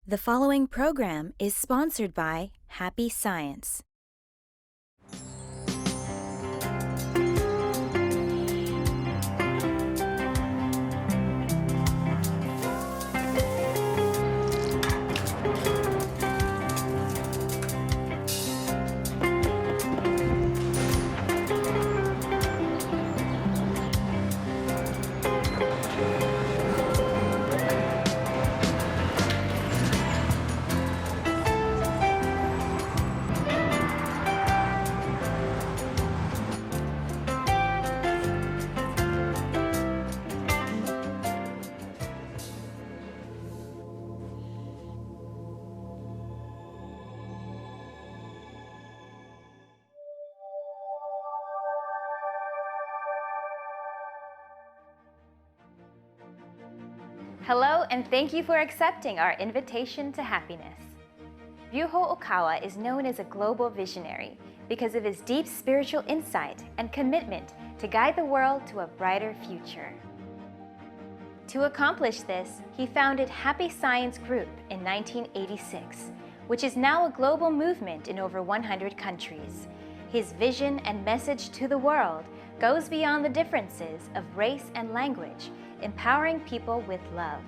The following program is sponsored by Happy Science. Hello, and thank you for accepting our invitation to happiness. Ryuho Okawa is known as a global visionary because of his deep spiritual insight and commitment to guide the world to a brighter future. To accomplish this, he founded Happy Science Group in 1986, which is now a global movement in over 100 countries. His vision and message to the world goes beyond the differences of race and language, empowering people with love.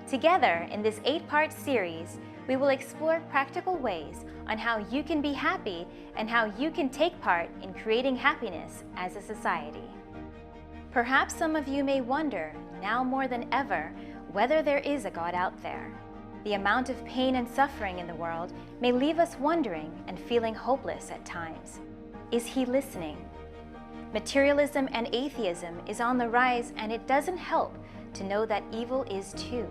Together, in this 8-part series, we will explore practical ways on how you can be happy and how you can take part in creating happiness as a society. Perhaps some of you may wonder, now more than ever, whether there is a God out there. The amount of pain and suffering in the world may leave us wondering and feeling hopeless at times. Is He listening? Materialism and atheism is on the rise, and it doesn't help to know that evil is too.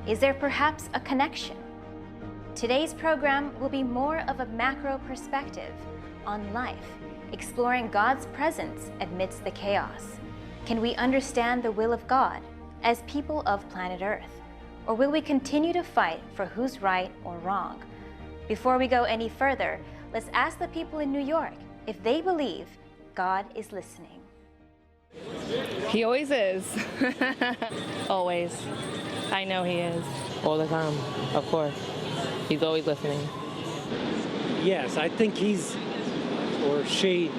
Is there perhaps a connection? Today's program will be more of a macro perspective on life, exploring God's presence amidst the chaos. Can we understand the will of God as people of planet Earth? Or will we continue to fight for who's right or wrong? Before we go any further, let's ask the people in New York if they believe God is listening. He always is. Always. I know He is. All the time, of course. He's always listening. Yes, I think he's or she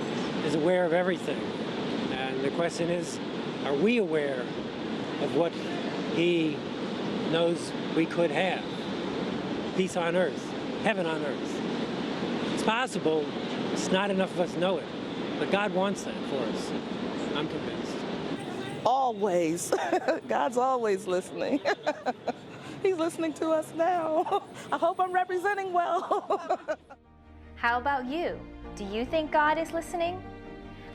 is aware of everything. And the question is, are we aware of what He knows we could have? Peace on earth, heaven on earth. It's possible, it's not enough of us know it. But God wants that for us. I'm convinced. Always. God's always listening. He's listening to us now. I hope I'm representing well. How about you? Do you think God is listening?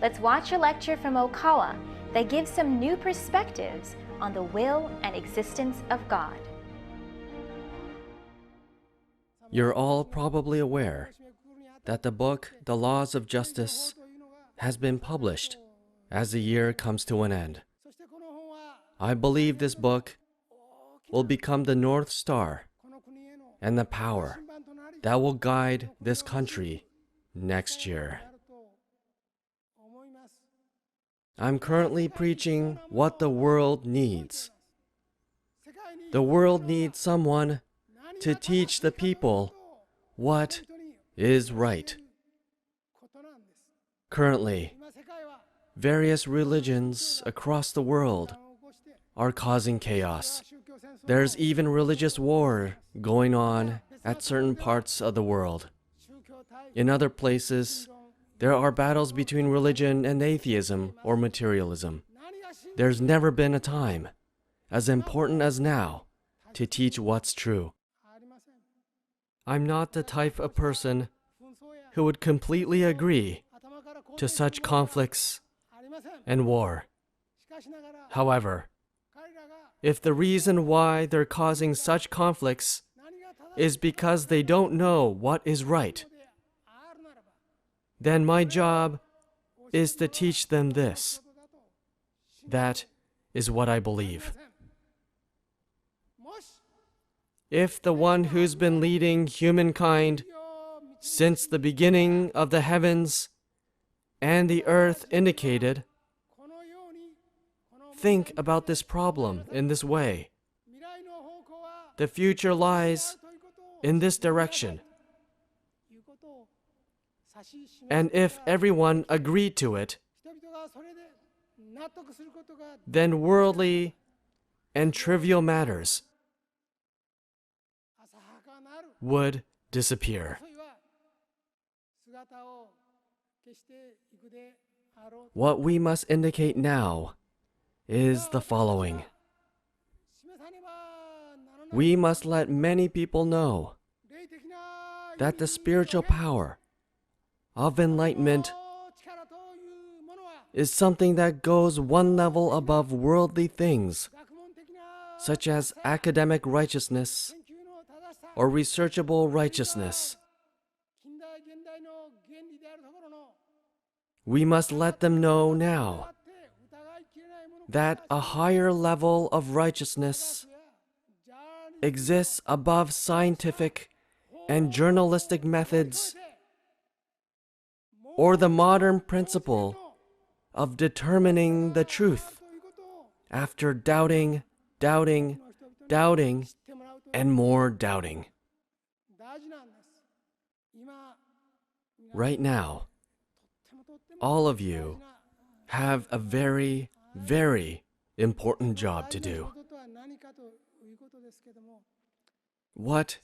Let's watch a lecture from Okawa that gives some new perspectives on the will and existence of God. You're all probably aware that the book, The Laws of Justice, has been published as the year comes to an end. I believe this book will become the North Star and the power that will guide this country next year. I'm currently preaching what the world needs. The world needs someone to teach the people what is right. Currently, various religions across the world are causing chaos. There's even religious war going on at certain parts of the world. In other places, there are battles between religion and atheism or materialism. There's never been a time as important as now to teach what's true. I'm not the type of person who would completely agree to such conflicts and war. However, if the reason why they're causing such conflicts is because they don't know what is right, then my job is to teach them this. That is what I believe. If the one who's been leading humankind since the beginning of the heavens and the earth indicated, think about this problem in this way. The future lies in this direction. And if everyone agreed to it, then worldly and trivial matters would disappear. What we must indicate now is the following. We must let many people know that the spiritual power of enlightenment is something that goes one level above worldly things, such as academic righteousness or researchable righteousness. We must let them know now that a higher level of righteousness exists above scientific and journalistic methods or the modern principle of determining the truth after doubting, and more doubting. Right now, all of you have a very, very important job to do. What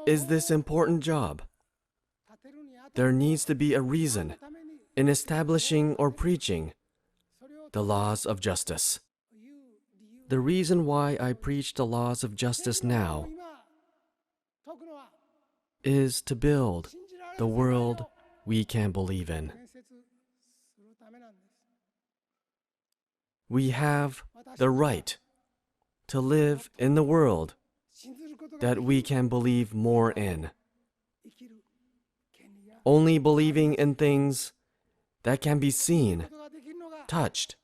is this important job? There needs to be a reason in establishing or preaching the laws of justice. The reason why I preach the laws of justice now is to build the world we can believe in. We have the right to live in the world that we can believe more in. Only believing in things that can be seen, touched,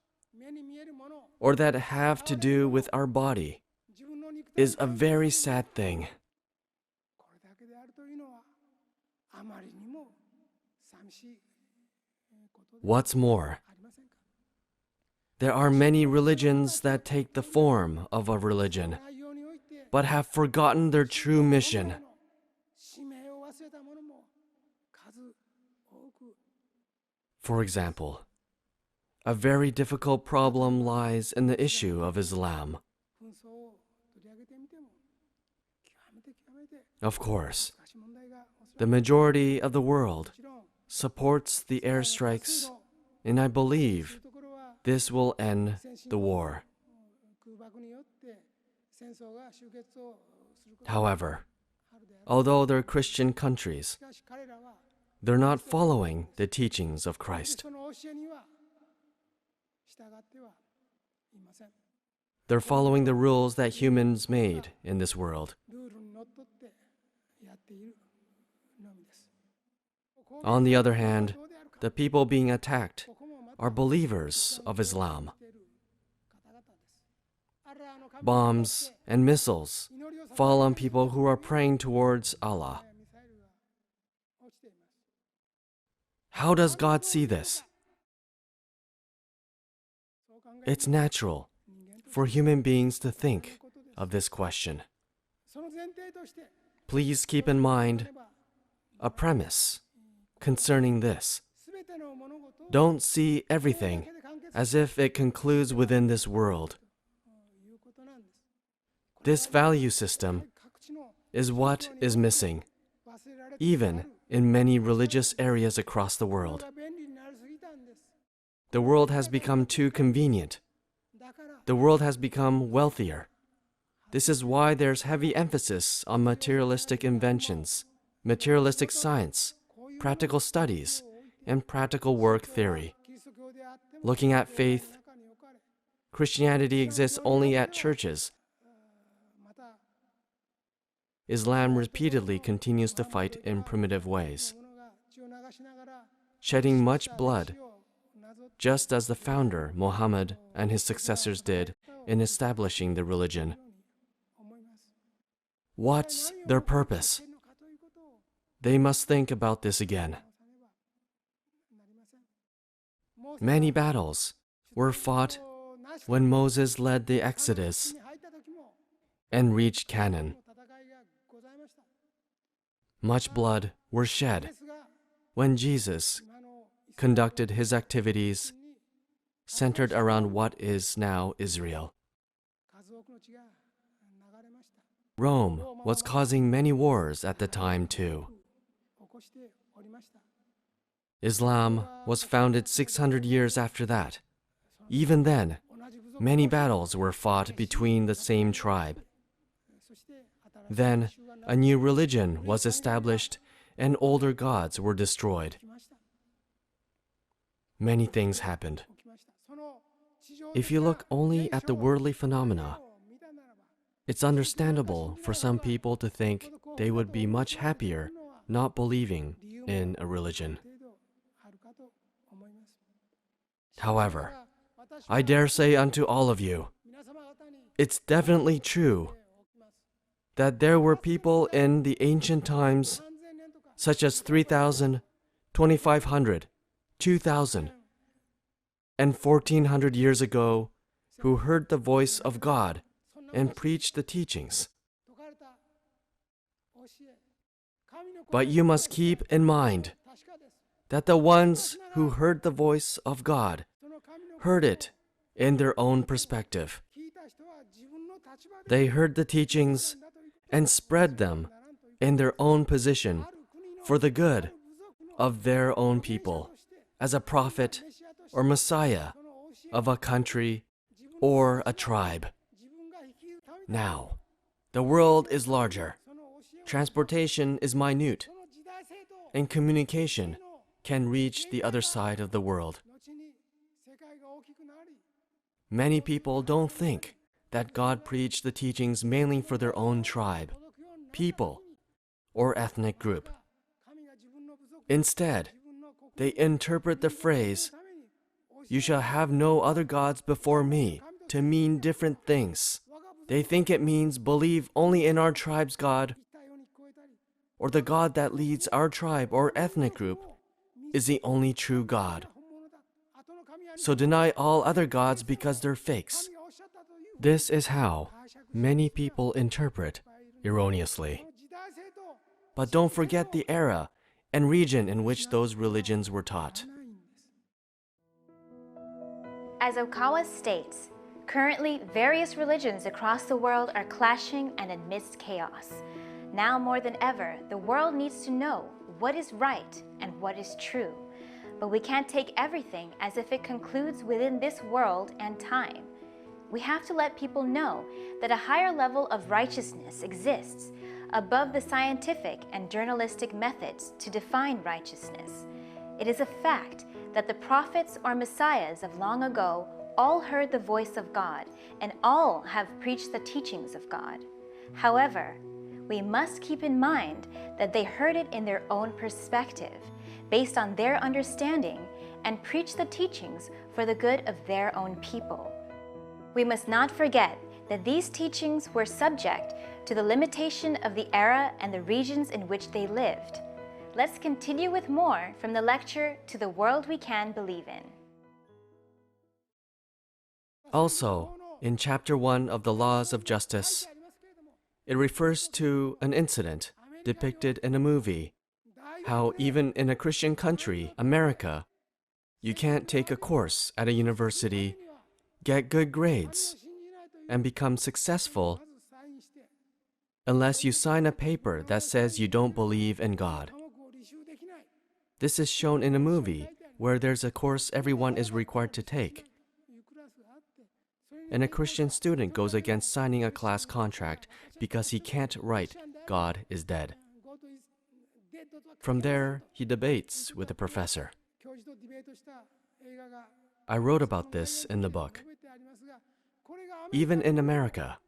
or that have to do with our body is a very sad thing. What's more, there are many religions that take the form of a religion, but have forgotten their true mission. For example, a very difficult problem lies in the issue of Islam. Of course, the majority of the world supports the airstrikes, and I believe this will end the war. However, although they're Christian countries, they're not following the teachings of Christ. They're following the rules that humans made in this world. On the other hand, the people being attacked are believers of Islam. Bombs and missiles fall on people who are praying towards Allah. How does God see this? It's natural for human beings to think of this question. Please keep in mind a premise concerning this. Don't see everything as if it concludes within this world. This value system is what is missing, even in many religious areas across the world. The world has become too convenient. The world has become wealthier. This is why there's heavy emphasis on materialistic inventions, materialistic science, practical studies, and practical work theory. Looking at faith, Christianity exists only at churches. Islam repeatedly continues to fight in primitive ways, shedding much blood, just as the founder, Muhammad, and his successors did in establishing the religion. What's their purpose? They must think about this again. Many battles were fought when Moses led the Exodus and reached Canaan. Much blood were shed when Jesus conducted his activities centered around what is now Israel. Rome was causing many wars at the time too. Islam was founded 600 years after that. Even then, many battles were fought between the same tribe. Then, a new religion was established and older gods were destroyed. Many things happened. If you look only at the worldly phenomena, it's understandable for some people to think they would be much happier not believing in a religion. However, I dare say unto all of you, it's definitely true that there were people in the ancient times, such as 3,000, 2,500, 2,000, and 1,400 years ago, who heard the voice of God and preached the teachings. But you must keep in mind that the ones who heard the voice of God heard it in their own perspective. They heard the teachings and spread them in their own position for the good of their own people, as a prophet or Messiah of a country or a tribe. Now, the world is larger, transportation is minute, and communication can reach the other side of the world. Many people don't think that God preached the teachings mainly for their own tribe, people, or ethnic group. Instead, they interpret the phrase, "You shall have no other gods before me," to mean different things. They think it means believe only in our tribe's God, or the God that leads our tribe or ethnic group is the only true God. So deny all other gods because they're fakes. This is how many people interpret erroneously. But don't forget the era and region in which those religions were taught. As Okawa states, currently various religions across the world are clashing and amidst chaos. Now more than ever, the world needs to know what is right and what is true. But we can't take everything as if it concludes within this world and time. We have to let people know that a higher level of righteousness exists above the scientific and journalistic methods to define righteousness. It is a fact that the prophets or messiahs of long ago all heard the voice of God and all have preached the teachings of God. However, we must keep in mind that they heard it in their own perspective, based on their understanding, and preached the teachings for the good of their own people. We must not forget that these teachings were subject to the limitation of the era and the regions in which they lived. Let's continue with more from the lecture To the World We Can Believe In. Also, in Chapter 1 of the Laws of Justice, it refers to an incident depicted in a movie, how even in a Christian country, America, you can't take a course at a university, get good grades, and become successful unless you sign a paper that says you don't believe in God. This is shown in a movie where there's a course everyone is required to take, and a Christian student goes against signing a class contract because he can't write "God is dead." From there, he debates with the professor. I wrote about this in the book. Even in America,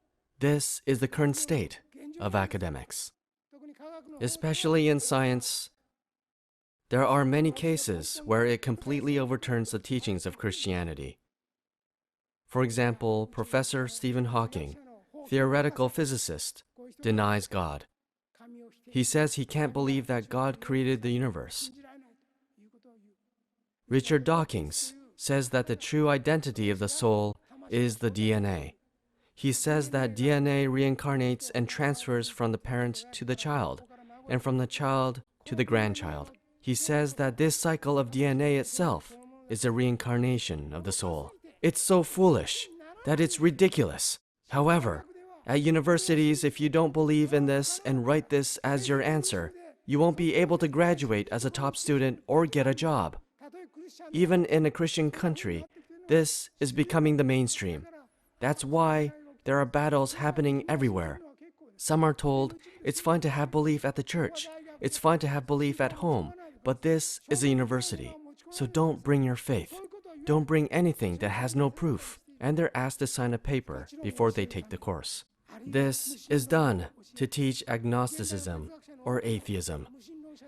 this is the current state of academics. Especially in science, there are many cases where it completely overturns the teachings of Christianity. For example, Professor Stephen Hawking, theoretical physicist, denies God. He says he can't believe that God created the universe. Richard Dawkins says that the true identity of the soul is the DNA. He says that DNA reincarnates and transfers from the parent to the child, and from the child to the grandchild. He says that this cycle of DNA itself is a reincarnation of the soul. It's so foolish that it's ridiculous. However, at universities, if you don't believe in this and write this as your answer, you won't be able to graduate as a top student or get a job. Even in a Christian country, this is becoming the mainstream. That's why there are battles happening everywhere. Some are told it's fine to have belief at the church, it's fine to have belief at home, but this is a university, so don't bring your faith. Don't bring anything that has no proof, and they're asked to sign a paper before they take the course. This is done to teach agnosticism or atheism.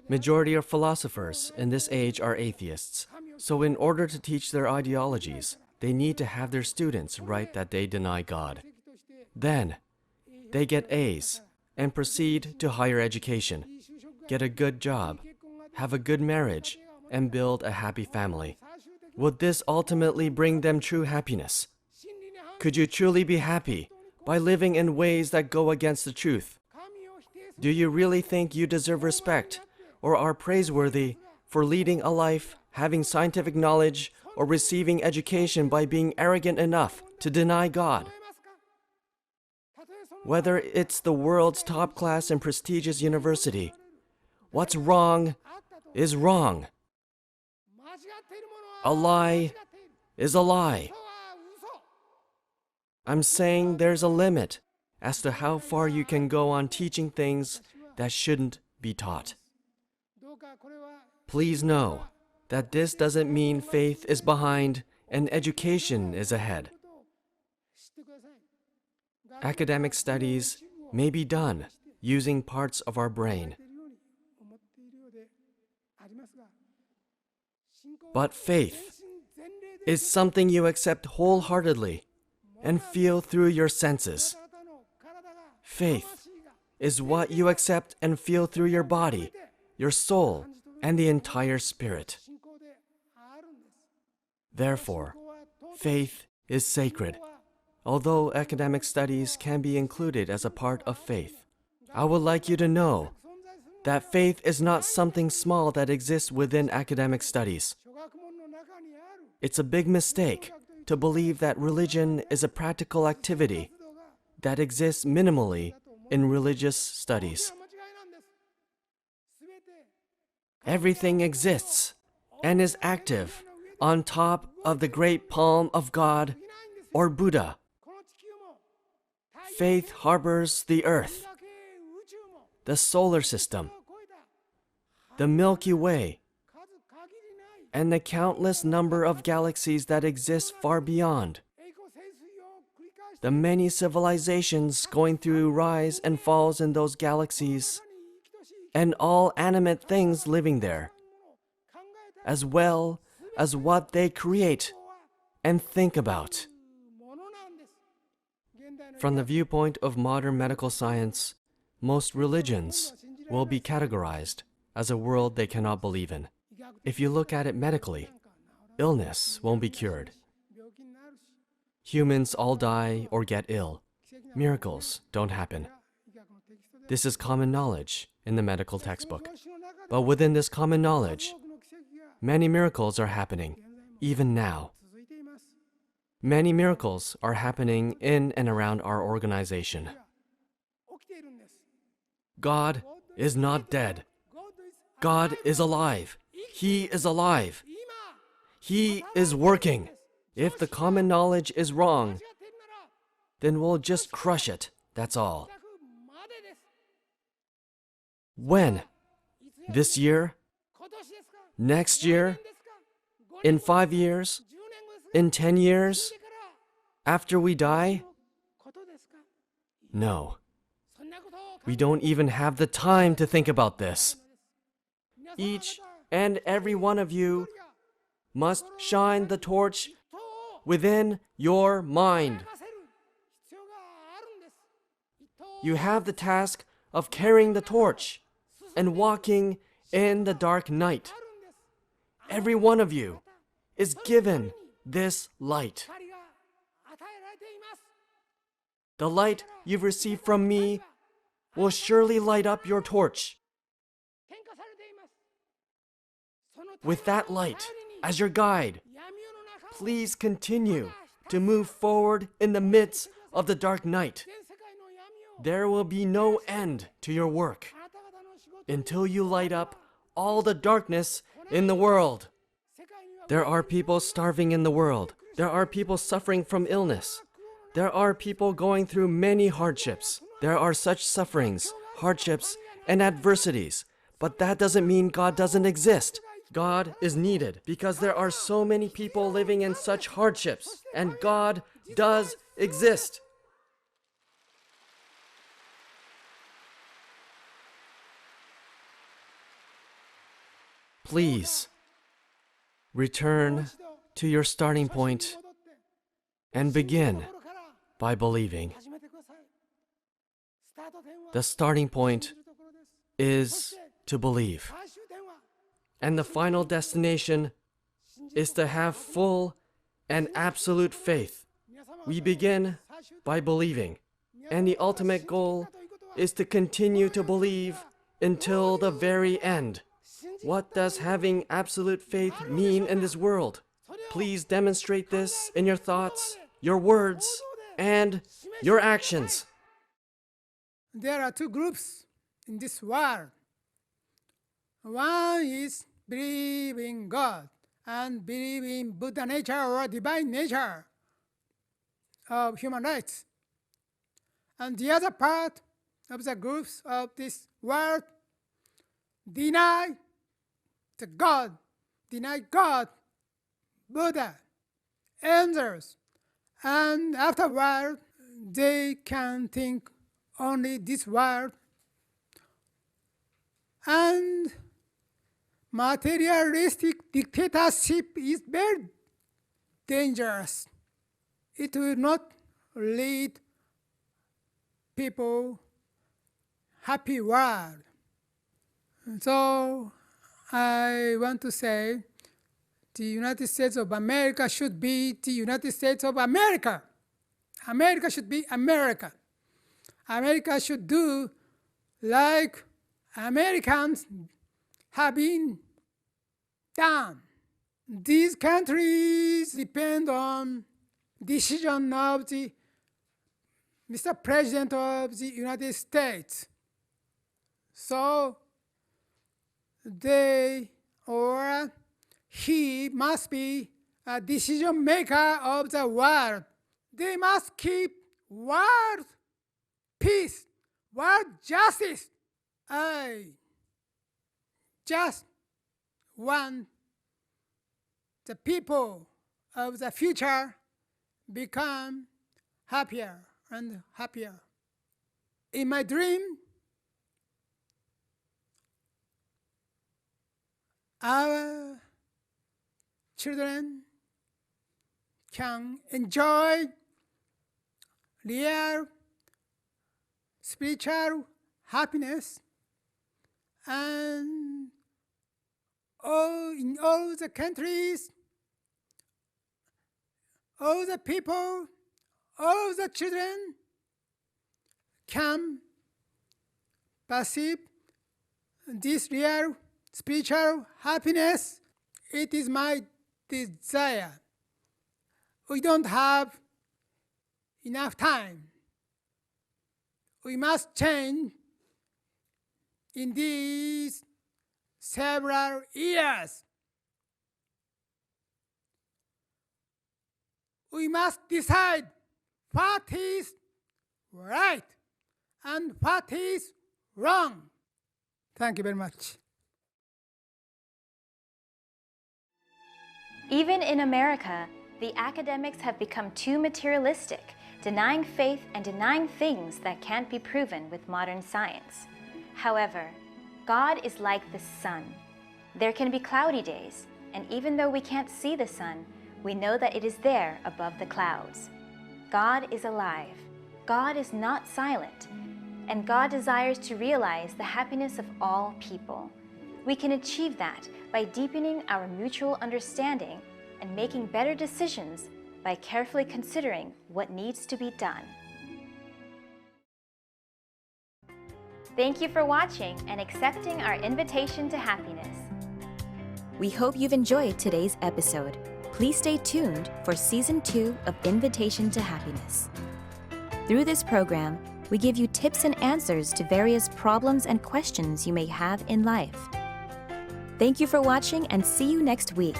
Majority of philosophers in this age are atheists, so in order to teach their ideologies, they need to have their students write that they deny God. Then, they get A's and proceed to higher education, get a good job, have a good marriage, and build a happy family. Would this ultimately bring them true happiness? Could you truly be happy by living in ways that go against the truth? Do you really think you deserve respect or are praiseworthy for leading a life, having scientific knowledge, or receiving education by being arrogant enough to deny God? Whether it's the world's top class and prestigious university, what's wrong is wrong. A lie is a lie. I'm saying there's a limit as to how far you can go on teaching things that shouldn't be taught. Please know that this doesn't mean faith is behind and education is ahead. Academic studies may be done using parts of our brain. But faith is something you accept wholeheartedly and feel through your senses. Faith is what you accept and feel through your body, your soul, and the entire spirit. Therefore, faith is sacred. Although academic studies can be included as a part of faith, I would like you to know that faith is not something small that exists within academic studies. It's a big mistake to believe that religion is a practical activity that exists minimally in religious studies. Everything exists and is active on top of the great palm of God or Buddha. Faith harbors the earth, the solar system, the Milky Way, and the countless number of galaxies that exist far beyond. The many civilizations going through rise and falls in those galaxies, and all animate things living there, as well as what they create and think about. From the viewpoint of modern medical science, most religions will be categorized as a world they cannot believe in. If you look at it medically, illness won't be cured. Humans all die or get ill. Miracles don't happen. This is common knowledge in the medical textbook. But within this common knowledge, many miracles are happening, even now. Many miracles are happening in and around our organization. God is not dead. God is alive. He is alive. He is working. If the common knowledge is wrong, then we'll just crush it, that's all. When? This year? Next year? In 5 years? In 10 years? After we die? No. We don't even have the time to think about this. Each and every one of you must shine the torch within your mind. You have the task of carrying the torch and walking in the dark night. Every one of you is given this light. The light you've received from me will surely light up your torch with that light as your guide, please continue to move forward in the midst of the dark night. There will be no end to your work until you light up all the darkness in the world. There are people starving in the world. There are people suffering from illness. There are people going through many hardships. There are such sufferings, hardships, and adversities. But that doesn't mean God doesn't exist. God is needed because there are so many people living in such hardships, and God does exist. Please return to your starting point and begin by believing. The starting point is to believe. And the final destination is to have full and absolute faith. We begin by believing, and the ultimate goal is to continue to believe until the very end. What does having absolute faith mean in this world? Please demonstrate this in your thoughts, your words, and your actions. There are two groups in this world. One is believing God and believing Buddha nature or divine nature of human rights. And the other part of the groups of this world deny the God, deny God, Buddha, angels, and afterward they can think only this world. And materialistic dictatorship is very dangerous. It will not lead people happy world. So I want to say the United States of America should be the United States of America. America should be America. America should do like Americans have been done. These countries depend on decision of the Mr. President of the United States. So they or he must be a decision maker of the world. They must keep world peace, world justice. I just want the people of the future become happier and happier. In my dream, our children can enjoy real spiritual happiness, and in all the countries, all the people, all the children can perceive this real spiritual happiness. It is my desire. We don't have enough time. We must change in these several years. We must decide what is right and what is wrong. Thank you very much. Even in America, the academics have become too materialistic, denying faith and denying things that can't be proven with modern science. However, God is like the sun. There can be cloudy days, and even though we can't see the sun, we know that it is there above the clouds. God is alive. God is not silent. And God desires to realize the happiness of all people. We can achieve that by deepening our mutual understanding and making better decisions by carefully considering what needs to be done. Thank you for watching and accepting our invitation to happiness. We hope you've enjoyed today's episode. Please stay tuned for Season 2 of Invitation to Happiness. Through this program, we give you tips and answers to various problems and questions you may have in life. Thank you for watching and see you next week.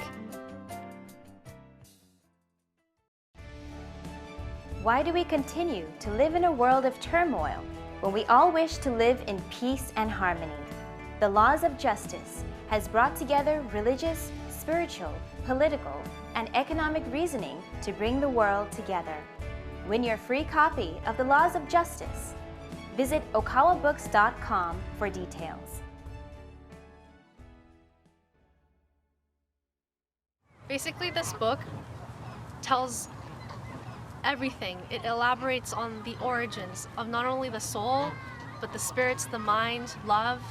Why do we continue to live in a world of turmoil when we all wish to live in peace and harmony? The laws of justice has brought together religious, spiritual, political, and economic reasoning to bring the world together. Win your free copy of the Laws of Justice. Visit okawabooks.com for details. Basically, this book tells everything. It elaborates on the origins of not only the soul, but the spirits, the mind, love.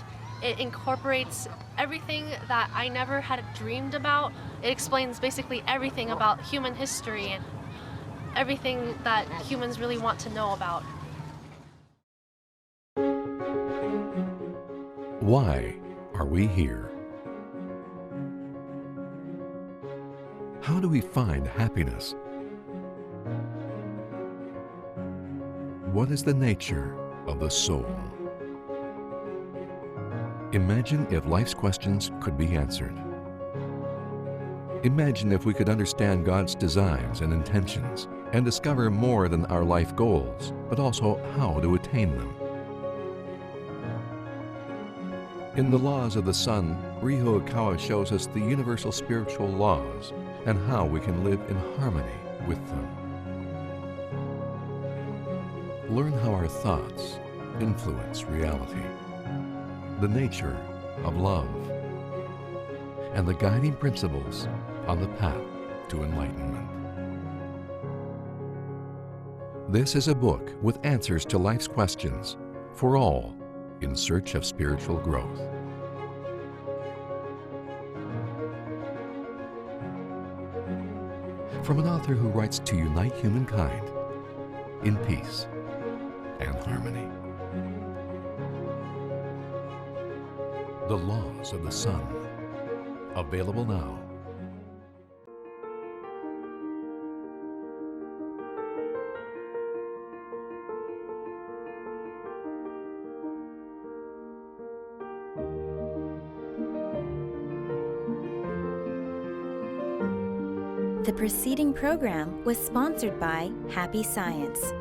It incorporates everything that I never had dreamed about. It explains basically everything about human history and everything that humans really want to know about. Why are we here? How do we find happiness? What is the nature of the soul? Imagine if life's questions could be answered. Imagine if we could understand God's designs and intentions and discover more than our life goals, but also how to attain them. In the Laws of the Sun, Ryuho Ikawa shows us the universal spiritual laws and how we can live in harmony with them. Learn how our thoughts influence reality, the nature of love, and the guiding principles on the path to enlightenment. This is a book with answers to life's questions for all in search of spiritual growth. From an author who writes to unite humankind in peace and harmony. The Laws of the Sun. Available now. The preceding program was sponsored by Happy Science.